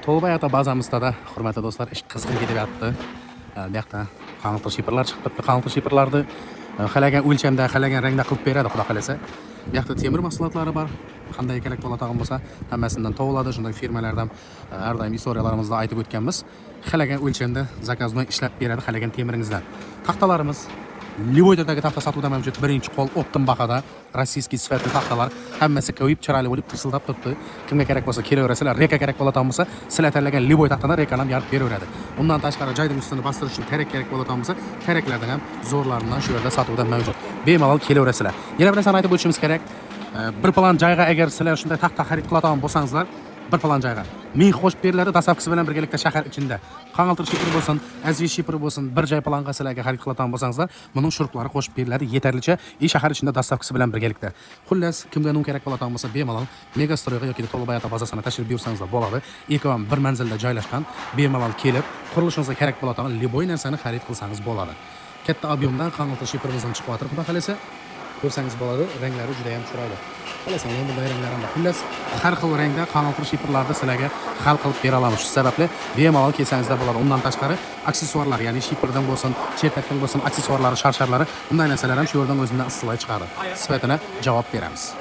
To'g'ri bazamizda da hurmatli do'stlar ish qizg'in ketyapti. Bu yoqda qantir shipirlar chiqibdi. Qantir shipirlarni xalagan o'lchamda, xalagan rangda qilib beradi, xudo xolasa. Bu yoqda temir mahsulotlari bor. Qanday kerak bo'ladigan bo'lsa, hammasidan topiladi. Shunday firmalardan har doim istoriyalarimizda aytib o'tganmiz. Xalagan o'lchamda zakazno ishlab beradi, xalagan temiringizdan. Taxtalarimiz Livoydagi taxta sotuvda mavjud. Birinchi qo'l optim bahada rossiyskiy sifatli taxtalar hammasi ko'yib chiroyli bo'lib tirsiltab turibdi. Kimga kerak bo'lsa kelaverasizlar. Reka kerak bo'ladigan bo'lsa, sizlar tanlagan Livoy taxtadan rekadan yarib beraveradi. Undan tashqari joyning ustini bostirish uchun terak kerak bo'ladigan bo'lsa, teraklardan ham zo'rlaridan shu yerda sotuvda mavjud. Bemalol kelaverasizlar. Yana bir narsani aytib o'tishimiz kerak. Bir plan joyga agar sizlar shunday taxta xarid qiladigan bo'lsangizlar, bir plan joyga ming qo'shib beriladi dastlabkisi bilan birgalikda shahar ichida qangaltir shipir bo'lsin, azviy shipir bo'lsin, bir joy planga sizlarga xarid qiladigan bo'lsangizlar, buning shuruqlari qo'shib beriladi yetarlicha shahar ichida dastlabkisi bilan birgalikda. Xullas, kimga nima kerak bo'ladigan bo'lsa, bemalol Megastroyga yoki To'lbayota bazasini tashrif buyursangizlar bo'ladi. Ikkovi bir manzilda joylashgan, bemalol kelib, qurilishingizga kerak bo'ladigan liboy narsani xarid qilsangiz bo'ladi. Katta ob'yomdan qangaltir shipirimizni chiqyapti, xudo xolasa. Ko'rsangiz bo'ladi, ranglari juda ham chiroyli. Xolasa, yana bunday ranglar ham bor. Xullas, har xil rangda qangaltir shipirlarni sizlarga hal qilib bera olamiz. Shu sababli bemalol kelsangizlar bo'ladi. Undan tashqari aksessuarlar, ya'ni shipirdan bo'lsin, chetakdan bo'lsin, aksessuarlari, sharsharlari, bunday narsalar ham shu yerdan o'zidan istiloy chiqadi. Sifatini javob beramiz.